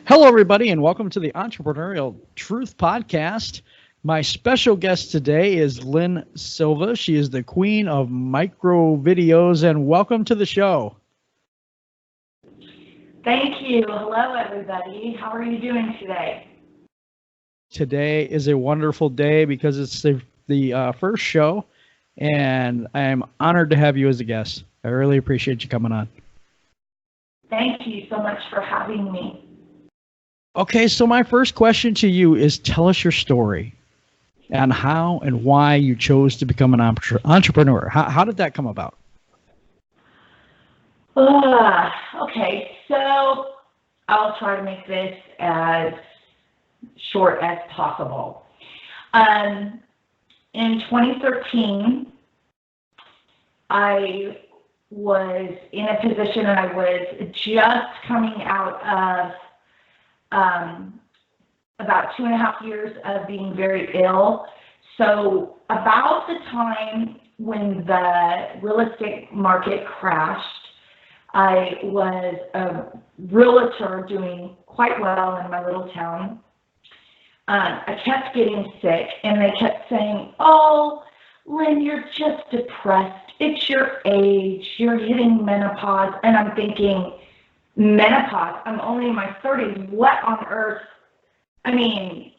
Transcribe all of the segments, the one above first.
Hello, everybody, and welcome to the Entrepreneurial Truth Podcast. My special guest today is Lynn Silva. She is the queen of micro videos, and welcome to the show. Thank you. Hello, everybody. How are you doing today? Today is a wonderful day because it's the first show, and I am honored to have you as a guest. I really appreciate you coming on. Thank you so much for having me. Okay, so my first question to you is tell us your story and how and why you chose to become an entrepreneur. How did that come about? Okay, so I'll try to make this as short as possible. In 2013, I was in a position and I was just coming out of about 2.5 years of being very ill. So about the time when the real estate market crashed, I was a realtor doing quite well in my little town. I kept getting sick and they kept saying, "Oh, Lynn, you're just depressed. It's your age. You're hitting menopause." And I'm thinking, menopause? I'm only in my 30s. What on earth? I mean,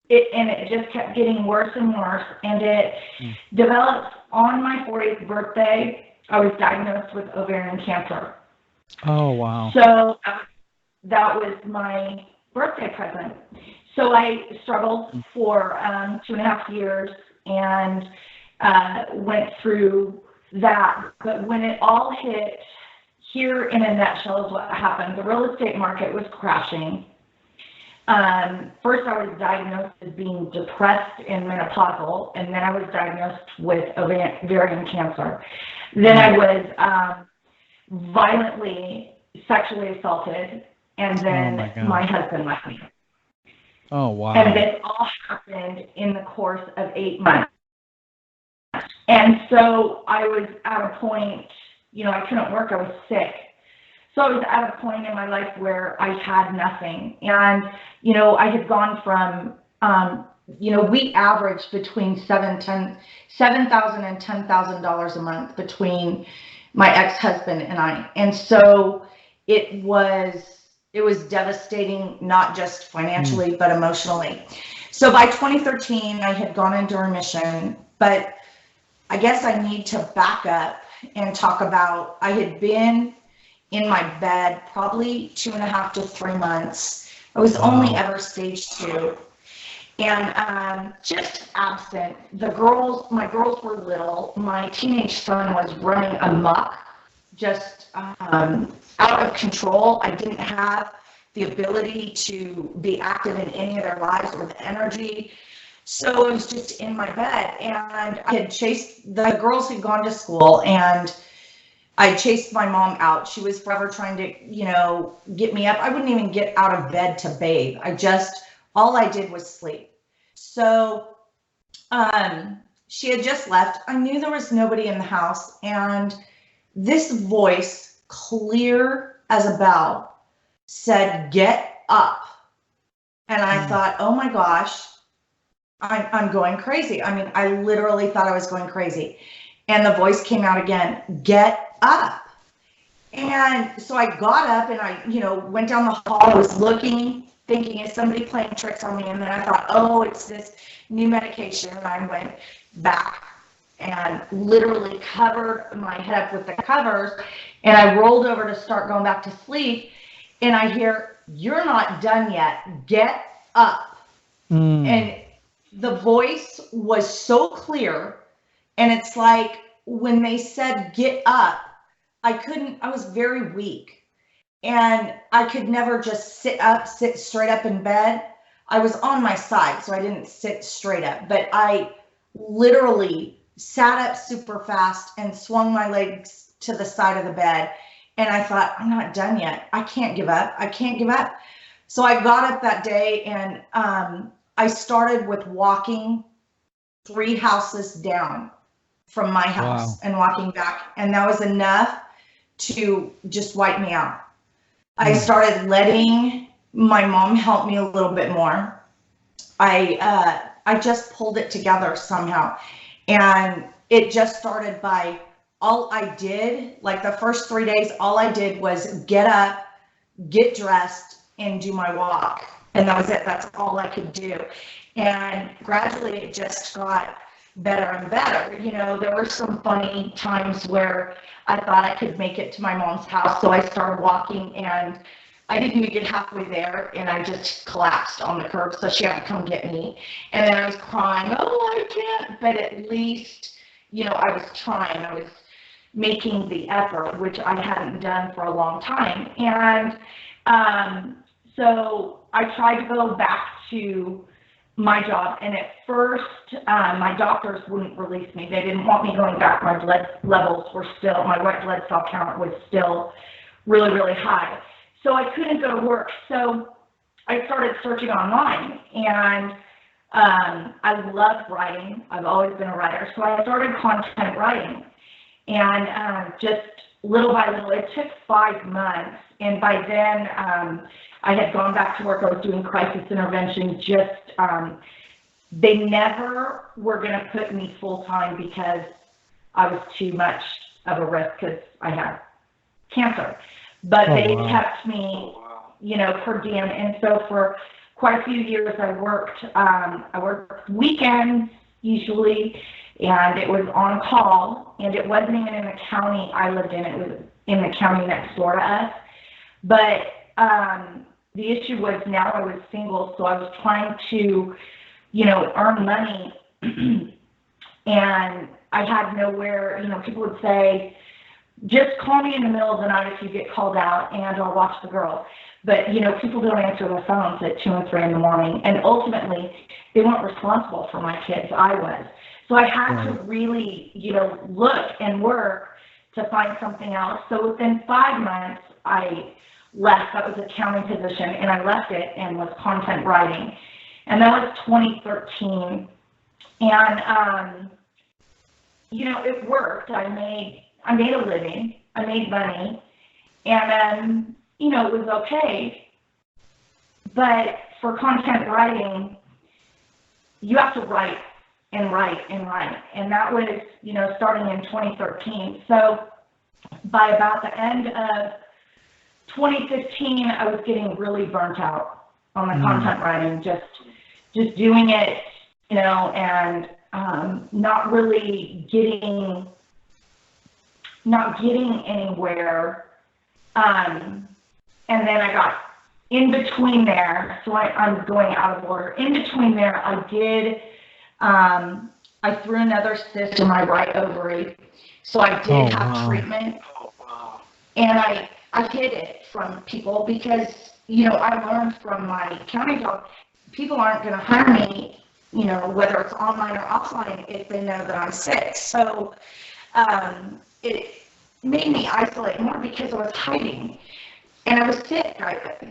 it just kept getting worse and worse. And it developed on my 40th birthday. I was diagnosed with ovarian cancer. Oh, wow. So that was my birthday present. So I struggled for 2.5 years and went through that. But when it all hit, here in a nutshell is what happened. The real estate market was crashing. First, I was diagnosed as being depressed and menopausal, and then I was diagnosed with ovarian cancer. Then I was violently sexually assaulted, and then my husband left me. Oh, wow. And this all happened in the course of 8 months. And so I was at a point, I couldn't work, I was sick. So I was at a point in my life where I had nothing. And, I had gone from, we averaged between $7,000 and $10,000 a month between my ex-husband and I. And so it was devastating, not just financially, but emotionally. So by 2013, I had gone into remission, but I guess I need to back up and talk about, I had been in my bed probably 2.5 to 3 months. I was only ever stage 2 and just absent. My girls were little. My teenage son was running amok, just out of control. I didn't have the ability to be active in any of their lives or the energy. So I was just in my bed, and I had chased, the girls had gone to school, and I chased my mom out. She was forever trying to, get me up. I wouldn't even get out of bed to bathe. All I did was sleep. So she had just left. I knew there was nobody in the house, and this voice, clear as a bell, said, "Get up." And I thought, oh my gosh, I'm going crazy. I mean, I literally thought I was going crazy. And the voice came out again, "Get up." And so I got up and I, went down the hall. I was looking, thinking, is somebody playing tricks on me? And then I thought, oh, it's this new medication. And I went back and literally covered my head up with the covers. And I rolled over to start going back to sleep. And I hear, "You're not done yet. Get up." And the voice was so clear. And it's like when they said, "Get up," I was very weak. And I could never just sit straight up in bed. I was on my side, so I didn't sit straight up. But I literally sat up super fast and swung my legs to the side of the bed. And I thought, I'm not done yet. I can't give up. I can't give up. So I got up that day and I started with walking 3 houses down from my house and walking back. And that was enough to just wipe me out. I started letting my mom helped me a little bit more. I just pulled it together somehow. And it just started by, all I did, like the first 3 days, all I did was get up, get dressed, and do my walk. And that was it. That's all I could do. And gradually it just got better and better. You know, there were some funny times where I thought I could make it to my mom's house. So I started walking, and I didn't even get halfway there, and I just collapsed on the curb, so she had to come get me. And then I was crying, oh, I can't. But at least, you know, I was trying. I was making the effort, which I hadn't done for a long time. And so I tried to go back to my job, and at first my doctors wouldn't release me. They didn't want me going back. My blood levels were still, my white blood cell count was still really, really high. So I couldn't go to work. So I started searching online, and I loved writing. I've always been a writer. So I started content writing, and just little by little, it took 5 months. And by then I had gone back to work. I was doing crisis intervention. They never were going to put me full-time because I was too much of a risk because I had cancer. But they kept me, you know, per diem. And so for quite a few years, I worked weekends usually, and it was on call, and it wasn't even in the county I lived in. It was in the county next door to us. But the issue was, now I was single, so I was trying to, you know, earn money, and I had nowhere. You know, people would say, just call me in the middle of the night if you get called out, and I'll watch the girl. But, you know, people don't answer their phones at 2 and 3 in the morning. And ultimately, they weren't responsible for my kids. I was. So I had to really, you know, look and work to find something else. So within 5 months, I left. That was a county position, and I left it and was content writing. And that was 2013. And, you know, it worked. I made a living, I made money, and you know, it was okay. But for content writing, you have to write and write and write. And that was, you know, starting in 2013. So by about the end of 2015, I was getting really burnt out on the content writing, just doing it, you know, and not really getting anywhere. And then I got in between there, so I'm going out of order. In between there, I threw another cyst in my right ovary, so I did have treatment. And I hid it from people because, you know, I learned from my county job, people aren't going to hire me, you know, whether it's online or offline, if they know that I'm sick. So it made me isolate more because I was hiding, and I was sick.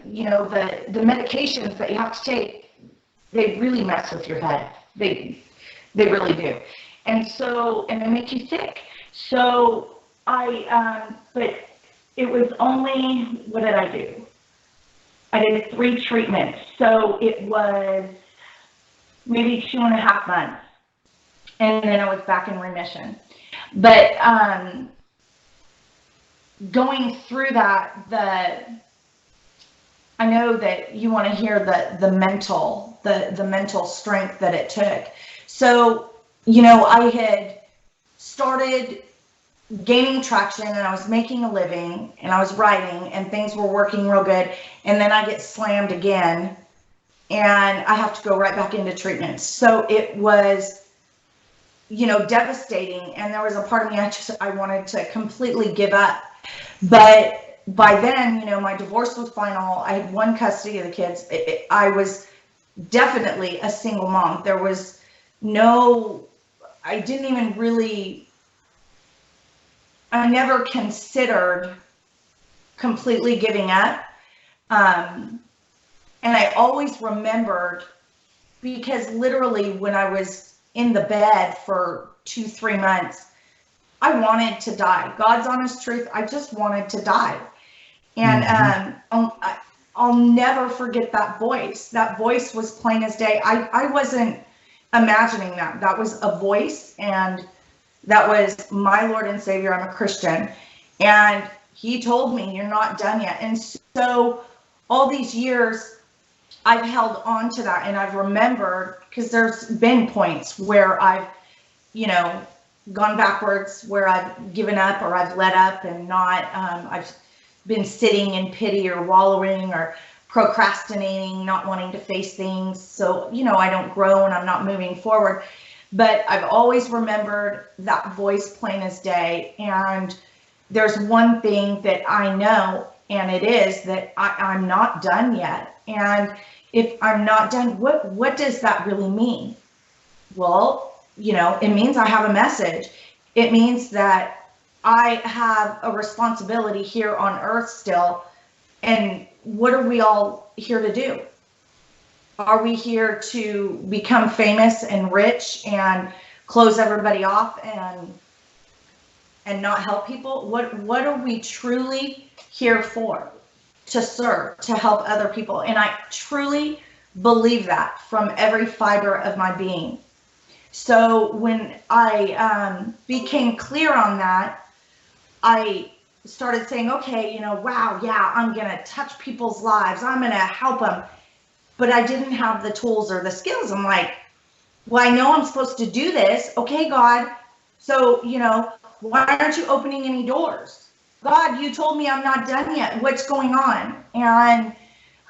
You know, the medications that you have to take, they really mess with your head. They really do. And so, and they make you sick. So but it was only, what did I do? I did 3 treatments. So it was maybe 2.5 months. And then I was back in remission. But going through that, I know that you want to hear the mental strength that it took. So, you know, I had started gaining traction, and I was making a living, and I was writing, and things were working real good. And then I get slammed again, and I have to go right back into treatment. So it was, you know, devastating. And there was a part of me, I wanted to completely give up. But by then, you know, my divorce was final. I had 1 custody of the kids. I was definitely a single mom. There was I didn't even really, I never considered completely giving up. And I always remembered, because literally when I was in the bed for 2-3 months, I wanted to die. God's honest truth, I just wanted to die. And I'll never forget that voice. That voice was plain as day. I wasn't imagining that. That was a voice, and that was my Lord and Savior. I'm a Christian. And he told me, you're not done yet. And so all these years, I've held on to that, and I've remembered, because there's been points where I've, you know, gone backwards, where I've given up or I've let up and not, I've been sitting in pity or wallowing or procrastinating, not wanting to face things. So, you know, I don't grow and I'm not moving forward. But I've always remembered that voice plain as day. And there's one thing that I know, and it is that I'm not done yet. And if I'm not done, what does that really mean? Well, you know, it means I have a message. It means that I have a responsibility here on earth still. And what are we all here to do? Are we here to become famous and rich and close everybody off and not help people? What are we truly here for? To serve, to help other people. And I truly believe that from every fiber of my being. So when I became clear on that, I started saying, okay, you know, wow, yeah, I'm going to touch people's lives. I'm going to help them. But I didn't have the tools or the skills. I'm like, well, I know I'm supposed to do this. Okay, God. So, you know, why aren't you opening any doors? God, you told me I'm not done yet. What's going on? And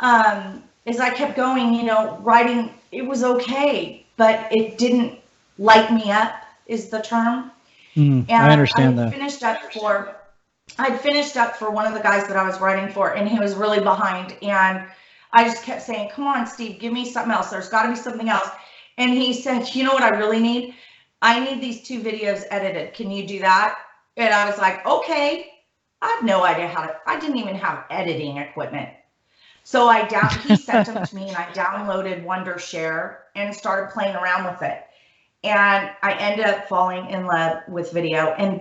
as I kept going, you know, writing, it was okay, but it didn't light me up, is the term. And I understand that. I'd finished up for one of the guys that I was writing for, and he was really behind. And I just kept saying, come on, Steve, give me something else. There's got to be something else. And he said, you know what I really need? I need these 2 videos edited. Can you do that? And I was like, okay. I have no idea I didn't even have editing equipment. So he sent them to me, and I downloaded Wondershare and started playing around with it. And I ended up falling in love with video. And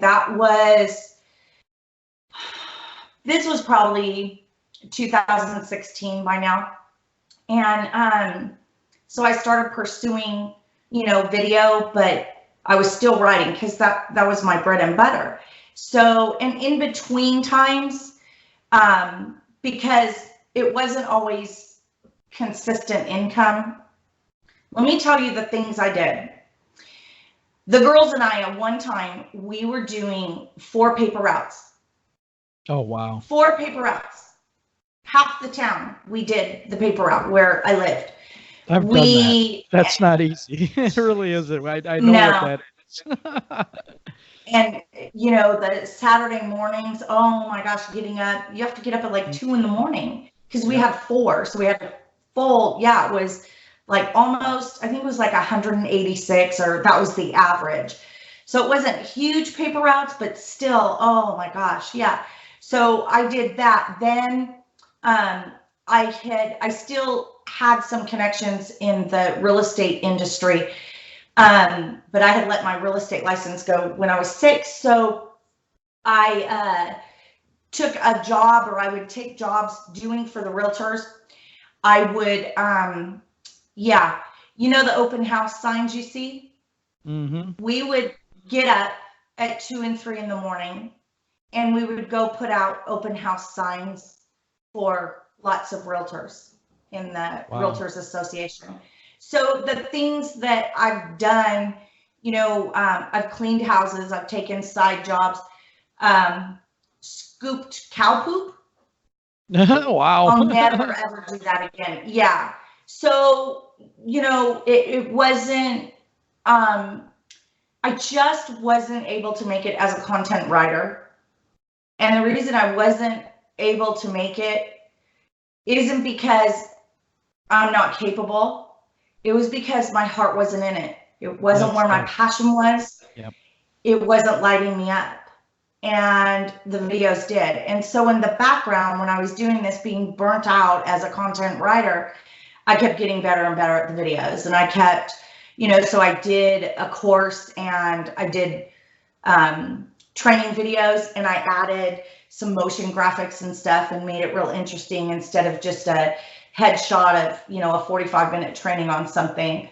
this was probably 2016 by now. And so I started pursuing, you know, video, but I was still writing because that was my bread and butter. So, and in between times, because it wasn't always consistent income, let me tell you the things I did. The girls and I, at one time, we were doing 4 paper routes. Oh, wow. 4 paper routes. Half the town, we did the paper route where I lived. I've done that. That's not easy. It really isn't. I know what that is. And, you know, the Saturday mornings, oh my gosh, getting up, you have to get up at like 2 in the morning because we had 4. So we had a full, yeah, it was like almost, I think it was like 186, or that was the average. So it wasn't huge paper routes, but still, oh my gosh, yeah. So I did that. Then I still had some connections in the real estate industry. But I had let my real estate license go when I was 6. So I took a job, or I would take jobs doing for the realtors. I would, yeah, you know, the open house signs you see? Mm-hmm. We would get up at 2 and 3 in the morning, and we would go put out open house signs for lots of realtors in the Realtors Association. So the things that I've done, you know, I've cleaned houses, I've taken side jobs, scooped cow poop. Wow. I'll never ever do that again. Yeah. So, you know, it wasn't, I just wasn't able to make it as a content writer. And the reason I wasn't able to make it isn't because I'm not capable. It was because my heart wasn't in it. It wasn't where my passion was. Yep. It wasn't lighting me up. And the videos did. And so in the background, when I was doing this, being burnt out as a content writer, I kept getting better and better at the videos. And I kept, you know, so I did a course, and I did training videos, and I added some motion graphics and stuff and made it real interesting instead of just a headshot of, you know, a 45-minute training on something.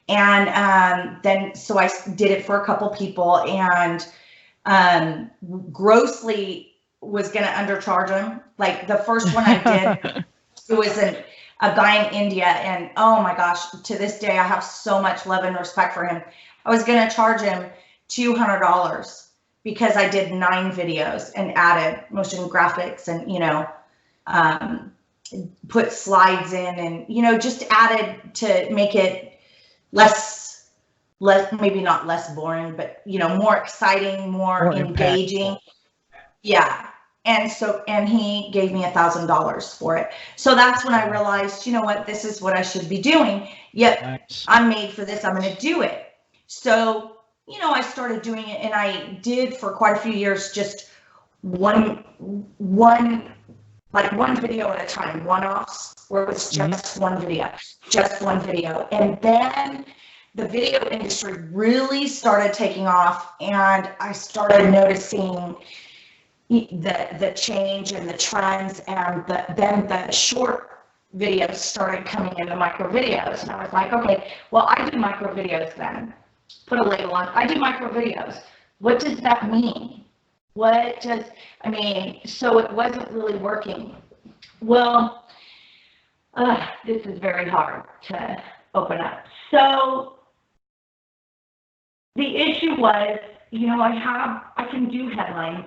And then, so I did it for a couple people, and grossly was going to undercharge them. Like the first one I did, it was a guy in India, and oh my gosh, to this day, I have so much love and respect for him. I was going to charge him $200 because I did 9 videos and added motion graphics and, you know, put slides in and, you know, just added to make it less, maybe not less boring, but, you know, more exciting, more engaging. Yeah. And so, and he gave me $1,000 for it. So that's when I realized, you know what, this is what I should be doing. Yep. Nice. I'm made for this. I'm going to do it. So, you know, I started doing it, and I did for quite a few years, just one video at a time, one-offs, where it was just one video. And then the video industry really started taking off, and I started noticing the change and the trends, and then the short videos started coming in, the micro videos. And I was like, okay, well, I do micro videos then. Put a label on. I do micro videos. What does that mean? So it wasn't really working. Well, this is very hard to open up. So the issue was, you know, I can do headlines.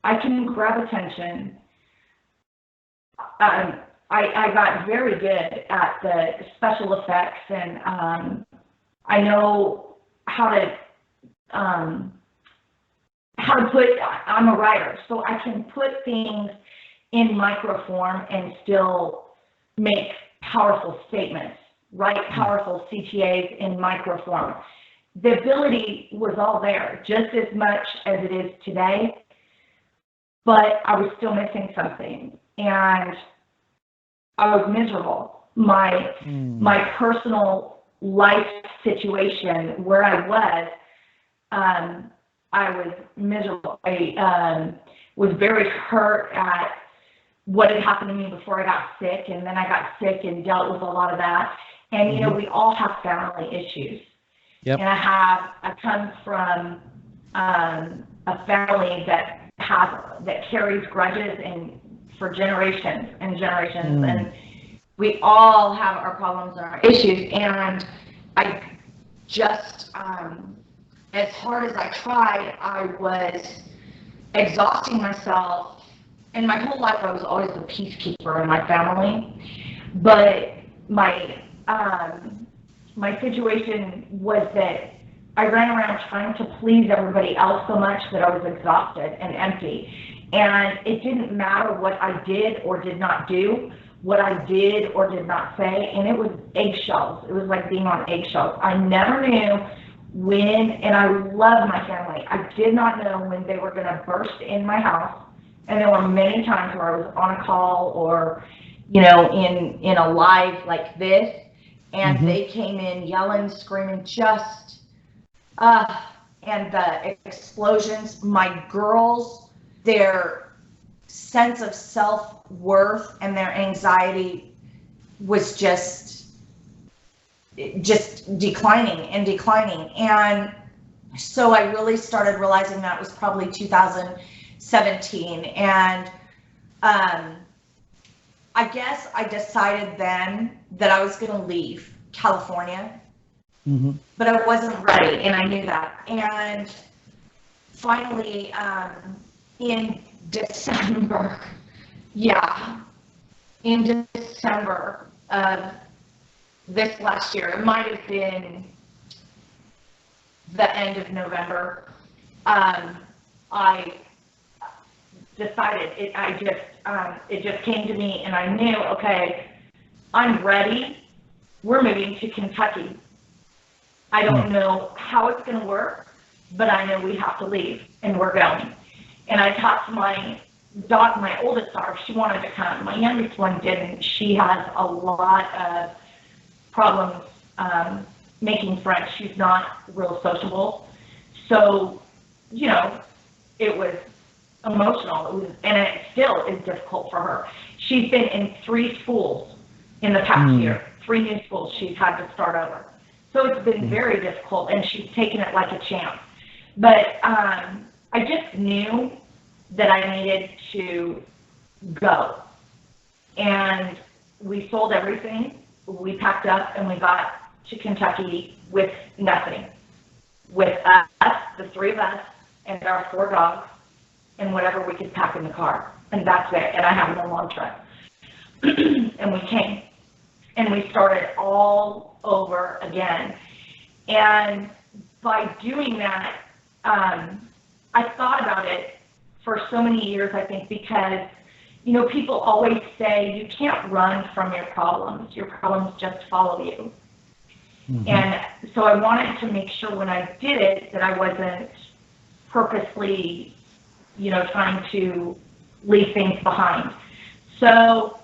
I can grab attention. I got very good at the special effects, and I know how to put, I'm a writer, so I can put things in micro form and still make powerful statements, write powerful CTAs in micro form. The ability was all there, just as much as it is today, but I was still missing something, and I was miserable. My personal life situation where I was miserable. I was very hurt at what had happened to me before I got sick, and then I got sick and dealt with a lot of that. And you know, we all have family issues. Yep. And I come from a family that carries grudges and for generations and generations, and we all have our problems and our issues. And I just, as hard as I tried, I was exhausting myself. And my whole life, I was always the peacekeeper in my family. But my situation was that I ran around trying to please everybody else so much that I was exhausted and empty. And it didn't matter what I did or did not do, what I did or did not say, and it was eggshells. It was like being on eggshells. I never knew when, and I love my family, I did not know when they were going to burst in my house. And there were many times where I was on a call or, you know, in a live like this, and they came in yelling, screaming, just, and the explosions, my girls, their sense of self-worth and their anxiety was just declining and declining. And so I really started realizing that was probably 2017. And I guess I decided then that I was going to leave California, but I wasn't ready, and I knew that. And finally, in December of this last year, it might have been the end of November, I decided, it just came to me, and I knew, okay, I'm ready. We're moving to Kentucky. I don't know how it's going to work, but I know we have to leave, and we're going. And I talked to my oldest daughter. She wanted to come. My youngest one didn't. She has a lot of problems making friends. She's not real sociable. So, you know, it was emotional. And it still is difficult for her. She's been in 3 schools in the past year, 3 new schools she's had to start over. So it's been very difficult, and she's taken it like a champ. But I just knew that I needed to go. And we sold everything. We packed up and we got to Kentucky with nothing. With us, the 3 of us, and our 4 dogs, and whatever we could pack in the car. And that's it. And I have no long truck. And we came. And we started all over again. And by doing that, I thought about it for so many years, I think, because, you know, people always say you can't run from your problems. Your problems just follow you. And so I wanted to make sure when I did it that I wasn't purposely, you know, trying to leave things behind. So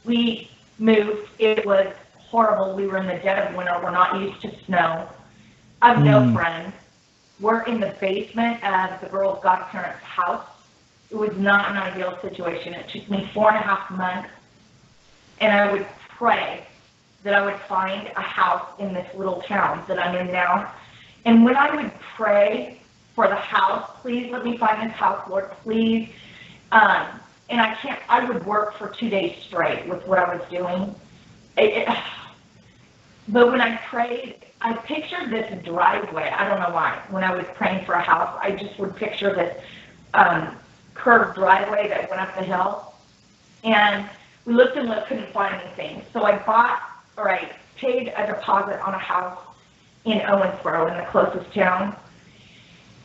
we moved. It was horrible. We were in the dead of winter. We're not used to snow. I have no friends. We're in the basement of the girls' godparents' house. It was not an ideal situation. It took me 4.5 months, and I would pray that I would find a house in this little town that I'm in now. And when I would pray for the house, please let me find this house, Lord, please. And I would work for 2 days straight with what I was doing. But when I prayed, I pictured this driveway. I don't know why. When I was praying for a house, I just would picture this curved driveway that went up the hill. And we looked and looked, couldn't find anything. So I paid a deposit on a house in Owensboro, in the closest town.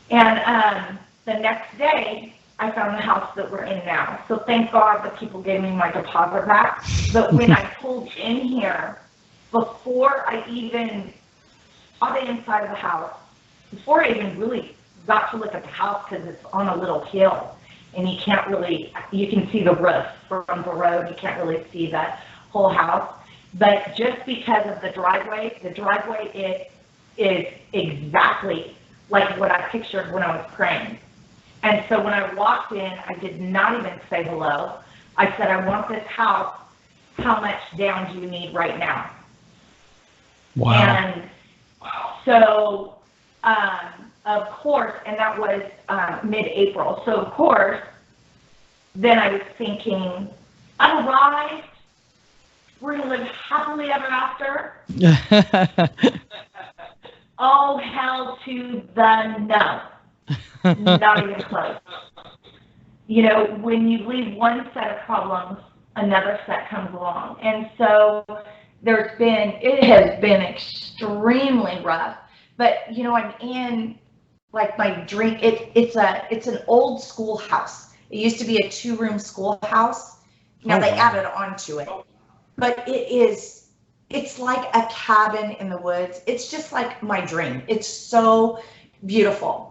And the next day, I found the house that we're in now. So thank God that people gave me my deposit back. But when I pulled in here, before I even saw the inside of the house, before I even really got to look at the house, because it's on a little hill, and you can see the roof from the road, you can't really see the whole house. But just because of the driveway is exactly like what I pictured when I was praying. And so when I walked in, I did not even say hello. I said, I want this house. How much down do you need right now? Wow. And so, of course, and that was mid-April. So, of course, then I was thinking, I arrived. We're going to live happily ever after. Oh, hell to the no. Not even close. You know, when you leave one set of problems, another set comes along. And so it has been extremely rough. But, you know, I'm in like my dream. It's an old schoolhouse. It used to be a 2-room schoolhouse. Now they added on to it. But it's like a cabin in the woods. It's just like my dream. It's so beautiful.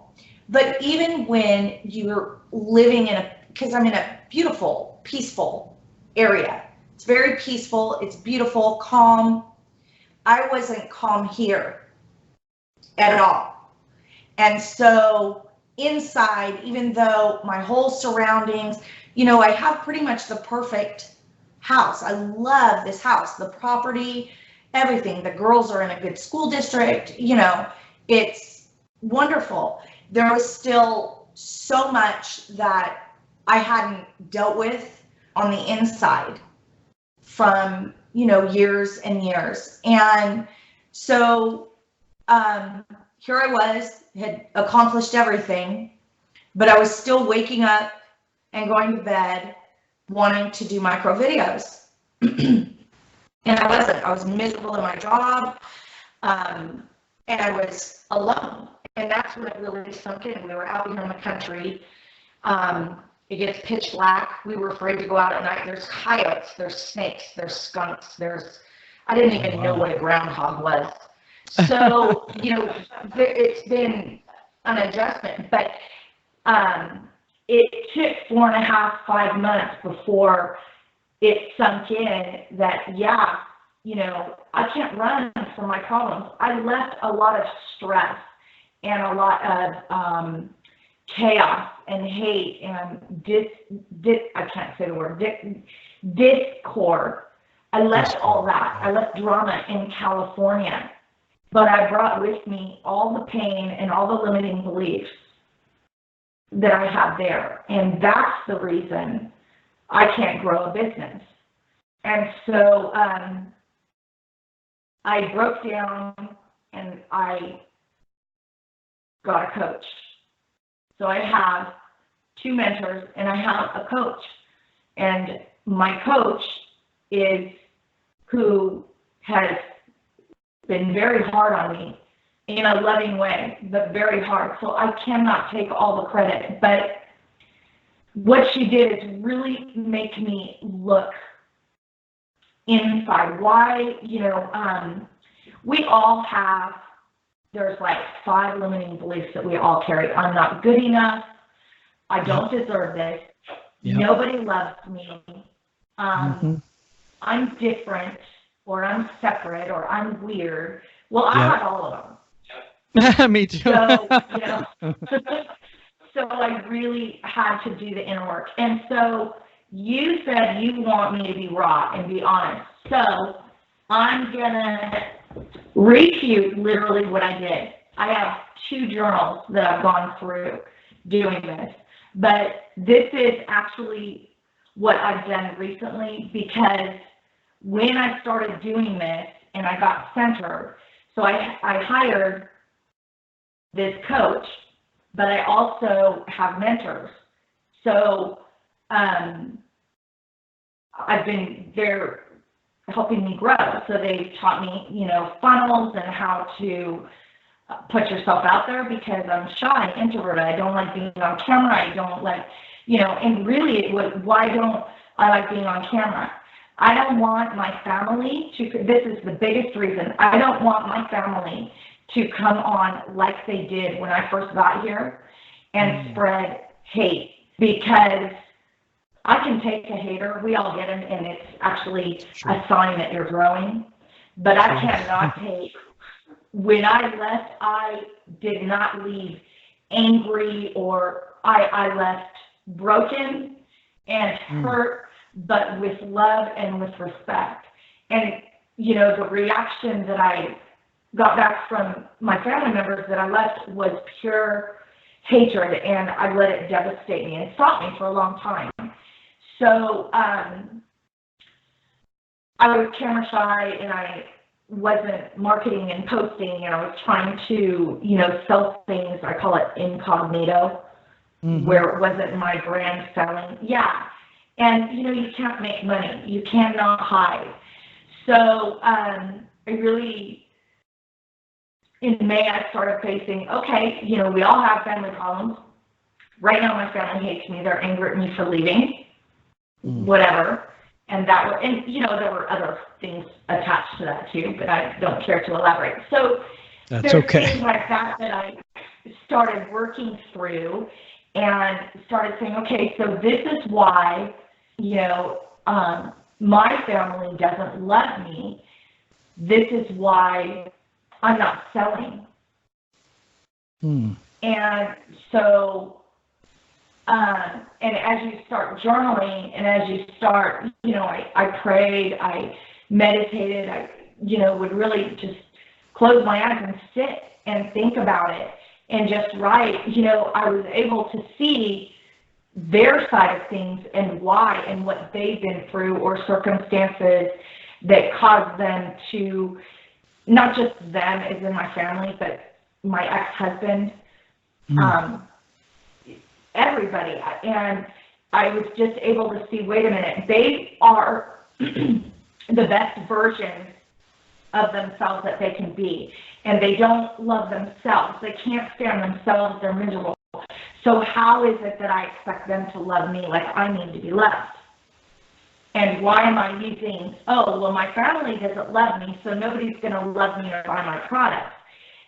But even when you're living because I'm in a beautiful, peaceful area. It's very peaceful. It's beautiful, calm. I wasn't calm here at all. And so inside, even though my whole surroundings, you know, I have pretty much the perfect house. I love this house, the property, everything. The girls are in a good school district. You know, it's wonderful. There was still so much that I hadn't dealt with on the inside from, you know, years and years. And so here I was, had accomplished everything, but I was still waking up and going to bed wanting to do micro videos. And I wasn't. I was miserable in my job, and I was alone. And that's when it really sunk in. We were out here in the country. It gets pitch black. We were afraid to go out at night. There's coyotes, there's snakes, there's skunks, I didn't even know what a groundhog was. So, you know, it's been an adjustment, but it took 4.5, 5 months before it sunk in that, yeah, you know, I can't run from my problems. I left a lot of stress and a lot of chaos and hate and I can't say the word, discord. I left all that. I left drama in California, but I brought with me all the pain and all the limiting beliefs that I have there. And that's the reason I can't grow a business. And so I broke down and I got a coach. So I have 2 mentors and I have a coach. And my coach is who has been very hard on me in a loving way, but very hard. So I cannot take all the credit. But what she did is really make me look inside. Why, we all have, there's like 5 limiting beliefs that we all carry. I'm not good enough. I don't deserve this. Yep. Nobody loves me. I'm different, or I'm separate, or I'm weird. Well, I had all of them. Me too. So, so I really had to do the inner work. And so you said you want me to be raw and be honest. So I'm going to refute literally what I did. I have 2 journals that I've gone through doing this. But this is actually what I've done recently, because when I started doing this and I got centered, so I hired this coach, but I also have mentors. So I've been there helping me grow. So they taught me, funnels and how to put yourself out there, because I'm shy, introverted. I don't like being on camera. I don't like, and really it was, why don't I like being on camera? I don't want my family to, this is the biggest reason, I don't want my family to come on like they did when I first got here and spread hate, because I can take a hater, we all get them, and it's actually a sign that you're growing, but I cannot take, when I left, I did not leave angry, or I left broken and hurt, but with love and with respect. And, the reaction that I got back from my family members that I left was pure hatred, and I let it devastate me and stop me for a long time. So I was camera shy, and I wasn't marketing and posting, and I was trying to, sell things. I call it incognito, where it wasn't my brand selling. Yeah. And, you can't make money. You cannot hide. So I really, in May, I started facing, okay, we all have family problems. Right now, my family hates me. They're angry at me for leaving, whatever. And there were other things attached to that too, but I don't care to elaborate. So there's things like that I started working through and started saying, okay, so this is why, my family doesn't love me. This is why I'm not selling. And so, and as you start journaling, and as you start, I prayed, I meditated, I, would really just close my eyes and sit and think about it and just write. I was able to see their side of things and why and what they've been through, or circumstances that caused them to, not just them as in my family, but my ex-husband, everybody. And I was just able to see, wait a minute, they are the best version of themselves that they can be. And they don't love themselves. They can't stand themselves. They're miserable. So how is it that I expect them to love me like I need to be loved? And why am I using, my family doesn't love me, so nobody's going to love me or buy my products.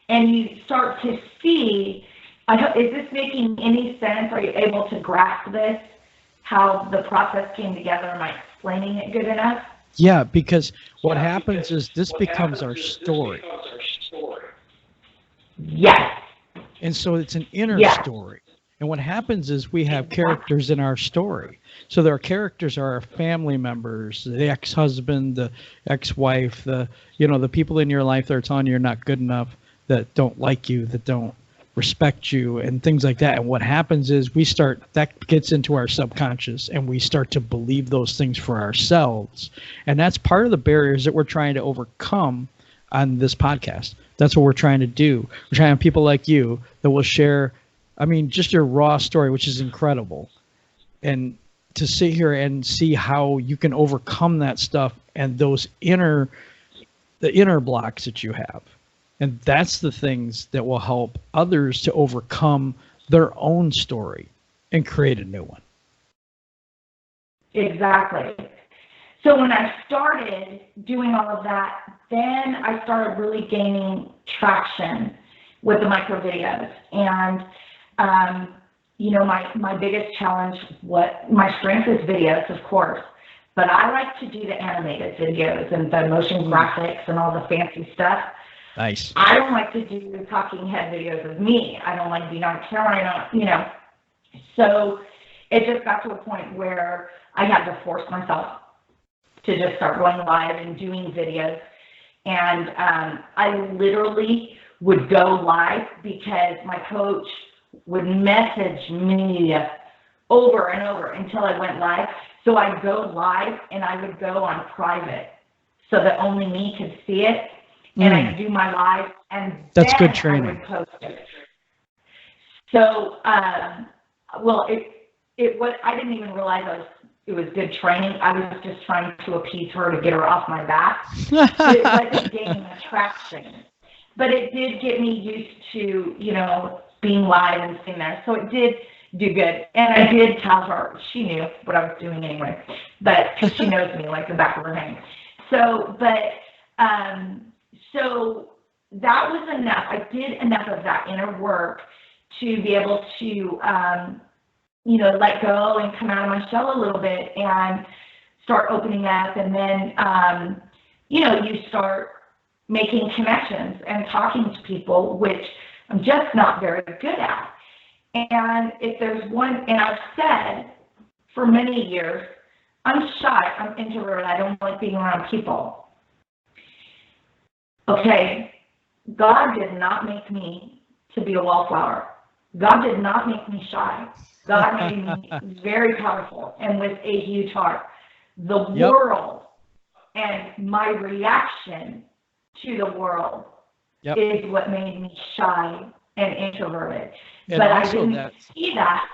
And you start to see, is this making any sense? Are you able to grasp this, how the process came together? Am I explaining it good enough? Yeah, because what happens is this becomes our story. Yes. And so it's an inner story. And what happens is we have characters in our story. So their characters are our family members, the ex-husband, the ex-wife, the people in your life that are telling you you're not good enough, that don't like you, that don't respect you, and things like that. And what happens is that gets into our subconscious, and we start to believe those things for ourselves. And that's part of the barriers that we're trying to overcome on this podcast. That's what we're trying to do. We're trying to have people like you that will share, just your raw story, which is incredible. And to sit here and see how you can overcome that stuff and the inner blocks that you have. And that's the things that will help others to overcome their own story and create a new one. Exactly. So when I started doing all of that, then I started really gaining traction with the micro videos. And, my biggest challenge, my strength is videos, of course, but I like to do the animated videos and the motion graphics and all the fancy stuff. Nice. I don't like to do talking head videos of me. I don't like being on camera. So it just got to a point where I had to force myself to just start going live and doing videos. And I literally would go live because my coach would message me over and over until I went live. So I'd go live and I would go on private so that only me could see it. And I'd do my live, and that's then good training. I would post it. So, it was. I didn't even realize it was good training. I was just trying to appease her to get her off my back. So it wasn't gaining traction, but it did get me used to, being live and sitting there. So it did do good, and I did tell her. She knew what I was doing anyway, but she knows me like the back of her hand. So, So that was enough. I did enough of that inner work to be able to, let go and come out of my shell a little bit and start opening up. And then, you start making connections and talking to people, which I'm just not very good at. And if there's one, and I've said for many years, I'm shy, I'm introverted, I don't like being around people. Okay, God did not make me to be a wallflower. God did not make me shy. God made me very powerful and with a huge heart. The world and my reaction to the world is what made me shy and introverted. And but I didn't see that.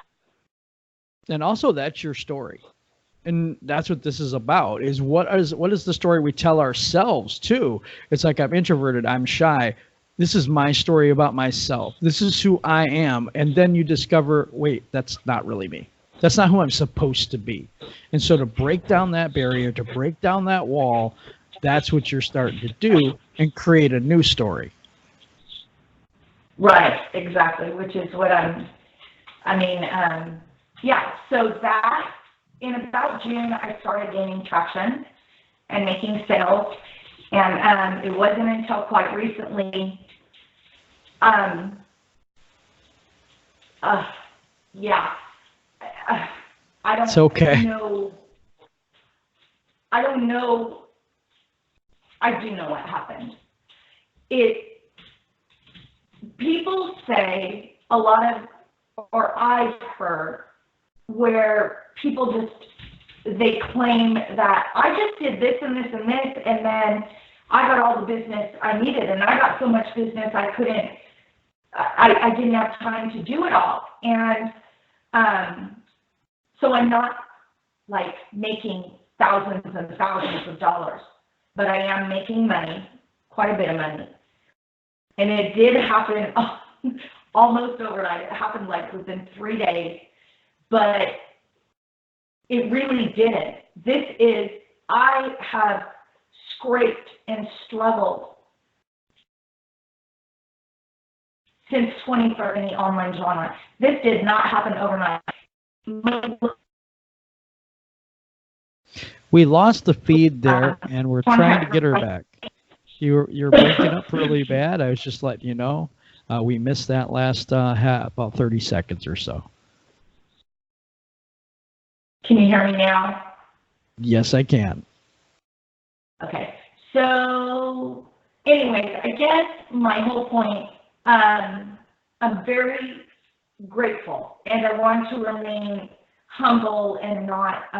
And also that's your story. And that's what this is about, is what is the story we tell ourselves too. It's like, I'm introverted, I'm shy. This is my story about myself. This is who I am. And then you discover, wait, that's not really me. That's not who I'm supposed to be. And so to break down that barrier, to break down that wall, that's what you're starting to do and create a new story. Right, exactly, which is what so that, in about June, I started gaining traction and making sales. And it wasn't until quite recently, I don't it's okay. know. I don't know. I do know what happened. People say a lot of, or I've heard, where people they claim that I just did this and this and this, and then I got all the business I needed, and I got so much business I didn't have time to do it all. And so I'm not like making thousands and thousands of dollars, but I am making money, quite a bit of money. And it did happen almost overnight. It happened like within 3 days, but it really didn't. I have scraped and struggled since 2013 in the online genre. This did not happen overnight. We lost the feed there, and we're trying to get her back. You're breaking up really bad. I was just letting you know. We missed that last about 30 seconds or so. Can you hear me now? Yes, I can. Okay. So, anyways, I guess my whole point, I'm very grateful, and I want to remain humble and not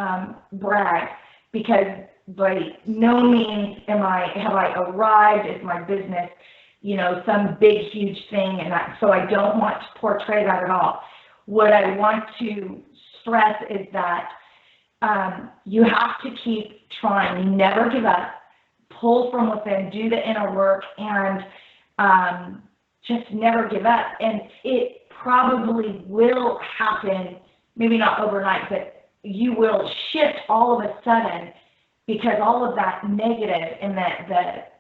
brag, because by no means have I arrived as my business, some big, huge thing, and so I don't want to portray that at all. What I want to stress is that you have to keep trying, never give up, pull from within, do the inner work, and just never give up. And it probably will happen, maybe not overnight, but you will shift all of a sudden, because all of that negative and that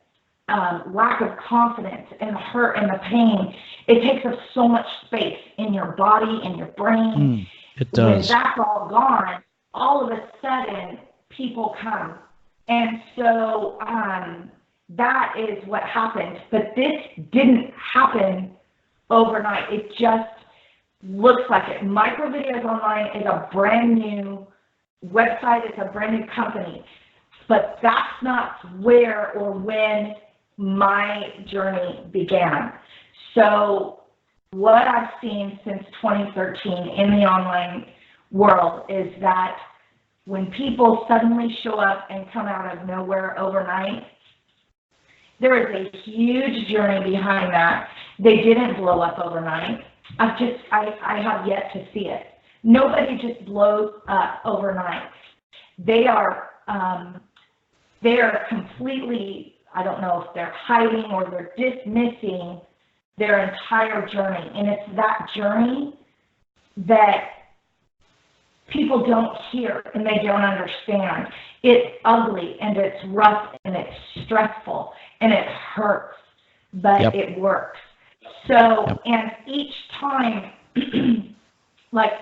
lack of confidence and the hurt and the pain, it takes up so much space in your body and your brain. It does. When that's all gone, all of a sudden people come. And so that is what happened. But this didn't happen overnight. It just looks like it. Micro Videos Online is a brand new website. It's a brand new company. But that's not where or when my journey began. So what I've seen since 2013 in the online world is that when people suddenly show up and come out of nowhere overnight, there is a huge journey behind that. They didn't blow up overnight. I have yet to see it. Nobody just blows up overnight. They are completely, I don't know if they're hiding or they're dismissing their entire journey. And it's that journey that people don't hear and they don't understand. It's ugly and it's rough and it's stressful and it hurts, but it works. So, and each time, like,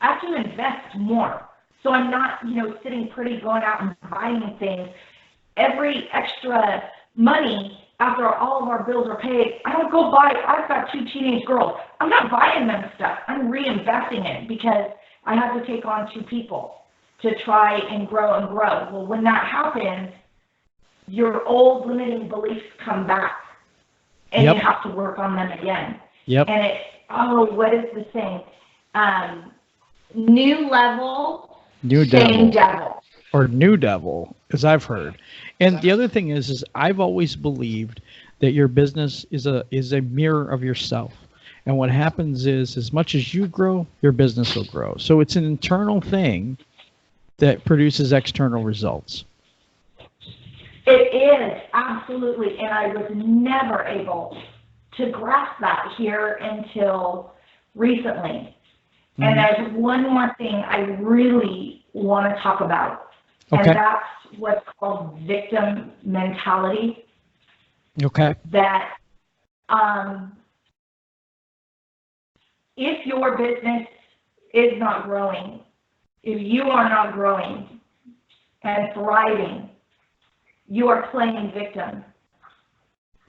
I have to invest more. So I'm not, sitting pretty, going out and buying things. Every extra money, after all of our bills are paid, I don't go buy. I've got 2 teenage girls. I'm not buying them stuff. I'm reinvesting it, because I have to take on 2 people to try and grow and grow. Well, when that happens, your old limiting beliefs come back, and you have to work on them again. And it's, what is the saying? New level, new same devil. Or new devil, as I've heard. And the other thing is I've always believed that your business is a mirror of yourself. And what happens is, as much as you grow, your business will grow. So it's an internal thing that produces external results. It is, absolutely. And I was never able to grasp that here until recently. And there's one more thing I really want to talk about. And that's what's called victim mentality. That if your business is not growing, if you are not growing and thriving, you are playing victim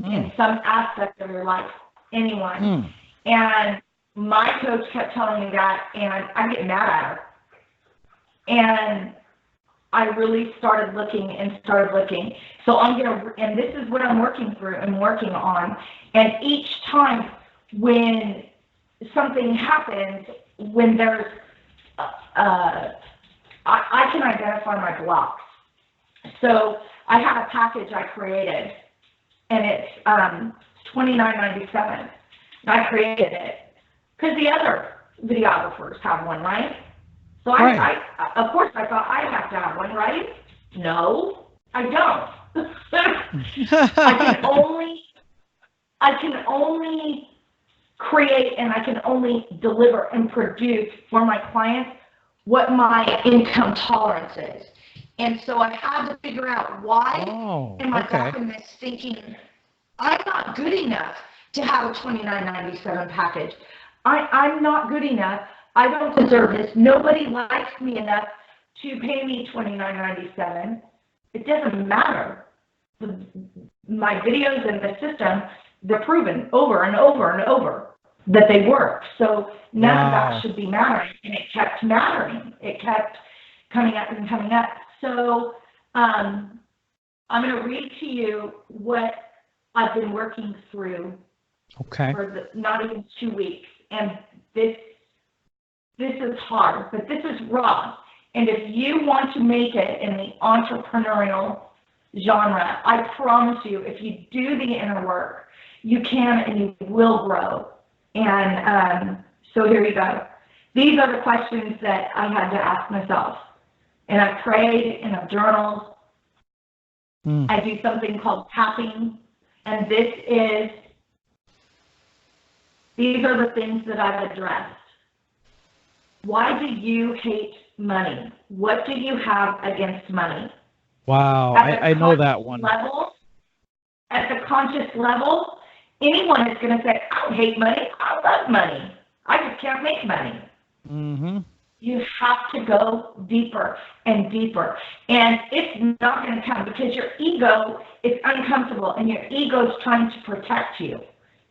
in some aspect of your life, anyone. And my coach kept telling me that, and I get mad at her. And I really started looking. So and this is what I'm working through and working on. And each time when something happens, when there's, I can identify my blocks. So I have a package I created, and it's $29.97. I created it because the other videographers have one, right? So I of course, I thought I have to have one, right? No, I don't. I can only create, and I can only deliver and produce for my clients what my income tolerance is. And so I had to figure out why am I back in this thinking, I'm not good enough to have a $29.97 package. I'm not good enough. I don't deserve this. Nobody likes me enough to pay me $29.97. It doesn't matter. My videos and the system, they're proven over and over and over that they work. So none of that should be mattering. And it kept mattering. It kept coming up and coming up. So I'm going to read to you what I've been working through for not even 2 weeks. And this is hard, but this is raw. And if you want to make it in the entrepreneurial genre, I promise you, if you do the inner work, you can and you will grow. And so here you go. These are the questions that I had to ask myself. And I prayed and I've journaled. I do something called tapping. And these are the things that I've addressed. Why do you hate money? What do you have against money? Wow, I know that one. At the conscious level, anyone is going to say, I don't hate money, I love money. I just can't make money. Mm-hmm. You have to go deeper and deeper. And it's not going to come because your ego is uncomfortable and your ego is trying to protect you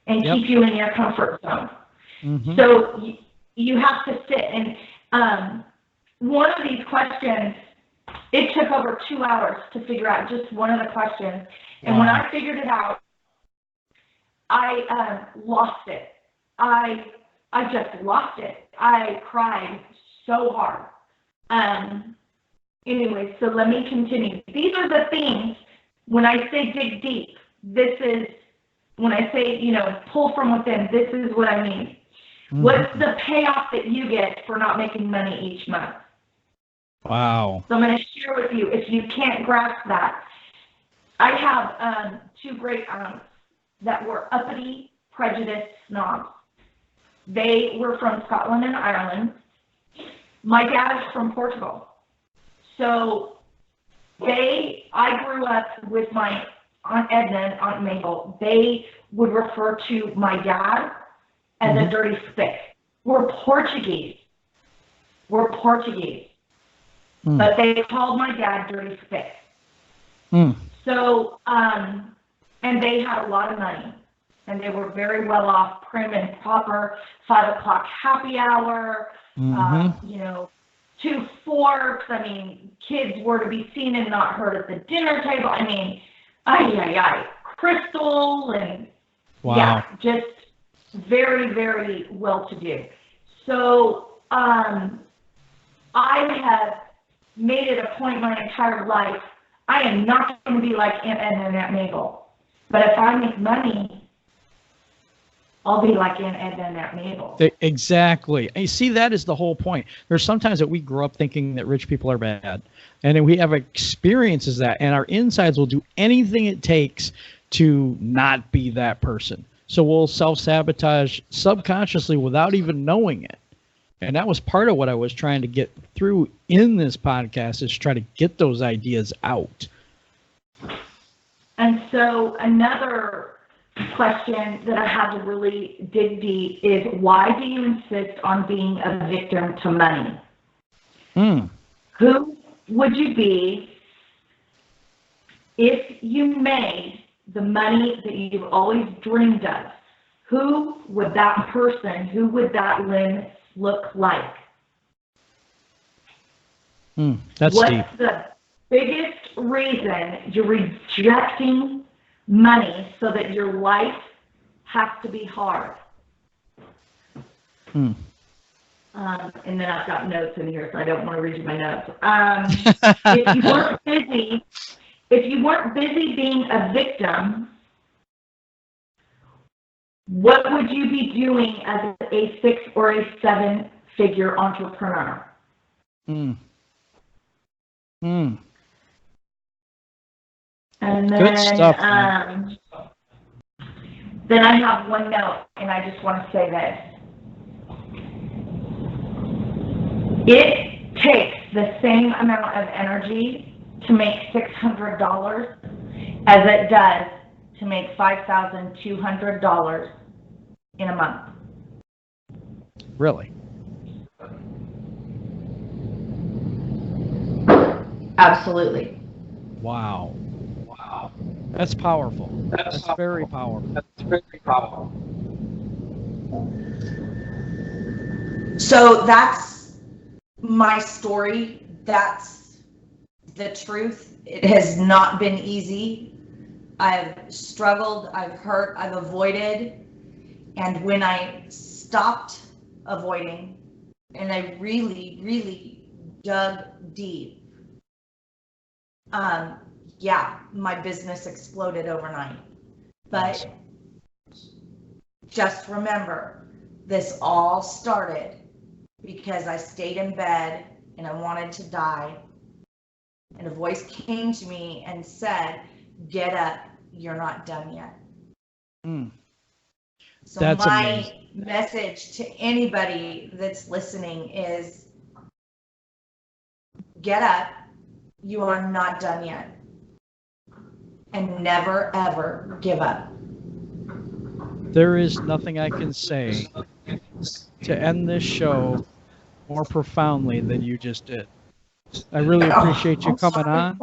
and keep you in your comfort zone. Mm-hmm. So you have to sit. And one of these questions, it took over 2 hours to figure out just one of the questions. And when I figured it out, I lost it. I just lost it. I cried so hard. Anyway, so let me continue. These are the things, when I say dig deep, this is, when I say, pull from within, this is what I mean. Mm-hmm. What's the payoff that you get for not making money each month? Wow. So I'm going to share with you, if you can't grasp that. I have 2 great aunts that were uppity, prejudiced snobs. They were from Scotland and Ireland. My dad is from Portugal. So I grew up with my Aunt Edna and Aunt Mabel. They would refer to my dad as a dirty stick. We're Portuguese. But they called my dad dirty stick. So, and they had a lot of money. And they were very well off, prim and proper, 5 o'clock happy hour, 2 forks. I mean, kids were to be seen and not heard at the dinner table. I mean, crystal and just very, very well-to-do. So I have made it a point my entire life. I am not going to be like Aunt Edna and Aunt Mabel. But if I make money, I'll be like Aunt Edna and Aunt Mabel. Exactly. And you see, that is the whole point. There's sometimes that we grow up thinking that rich people are bad. And then we have experiences that, and our insides will do anything it takes to not be that person. So we'll self-sabotage subconsciously without even knowing it. And that was part of what I was trying to get through in this podcast, is try to get those ideas out. And so another question that I had to really dig deep is, why do you insist on being a victim to money? Who would you be if you made the money that you've always dreamed of? Who would that person, who would that Lynn look like? That's What's deep. the biggest reason you're rejecting money so that your life has to be hard? And then I've got notes in here, so I don't want to read you my notes. If you weren't busy being a victim, what would you be doing as a 6 or a 7-figure entrepreneur? And then, good stuff. Then I have one note, and I just want to say this. It takes the same amount of energy to make $600 as it does to make $5,200 in a month. Really? Absolutely. Wow. That's powerful. That's very powerful. So that's my story that's the truth. It has not been easy. I've struggled, I've hurt, I've avoided. And when I stopped avoiding and I really, really dug deep, yeah, my business exploded overnight. But just remember, this all started because I stayed in bed and I wanted to die. And a voice came to me and said, get up, you're not done yet. So That's my amazing. message to anybody that's listening is, get up, you are not done yet. And never, ever give up. There is nothing I can say to end this show more profoundly than you just did. I really appreciate you coming on.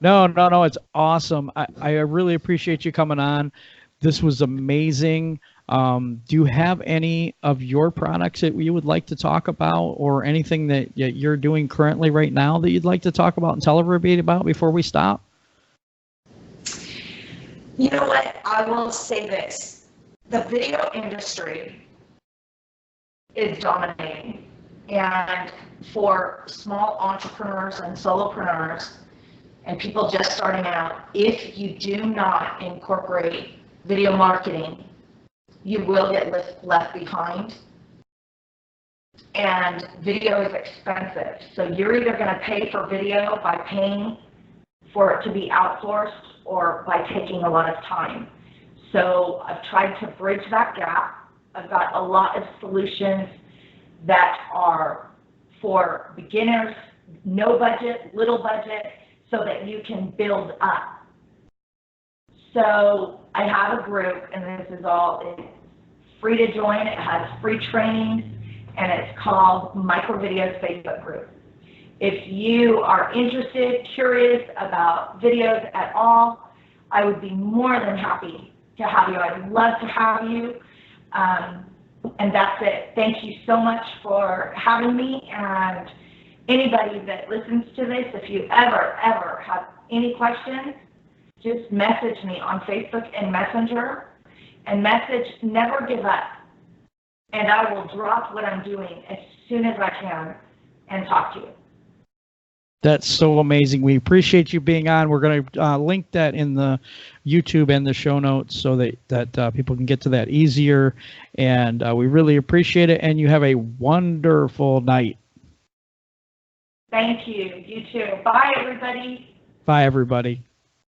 No, it's awesome. I really appreciate you coming on. This was amazing. Do you have any of your products that you would like to talk about, or anything that you're doing currently right now that you'd like to talk about and tell everybody about before we stop? You know what? I will say this. The video industry is dominating. And for small entrepreneurs and solopreneurs and people just starting out, if you do not incorporate video marketing, you will get left behind. And video is expensive. So you're either going to pay for video by paying for it to be outsourced or by taking a lot of time. So I've tried to bridge that gap. I've got a lot of solutions that are for beginners, no budget, little budget, so that you can build up. So I have a group, and this is all free to join. It has free training, and it's called Micro Videos Facebook Group. If you are interested, curious about videos at all, I would be more than happy to have you. I'd love to have you. And that's it. Thank you so much for having me. And anybody that listens to this, if you ever have any questions, just message me on Facebook and Messenger. And message, never give up. And I will drop what I'm doing as soon as I can and talk to you. That's so amazing. We appreciate you being on. We're going to link that in the YouTube and the show notes so that people can get to that easier. And we really appreciate it. And you have a wonderful night. Thank you. You too. Bye, everybody. Bye, everybody.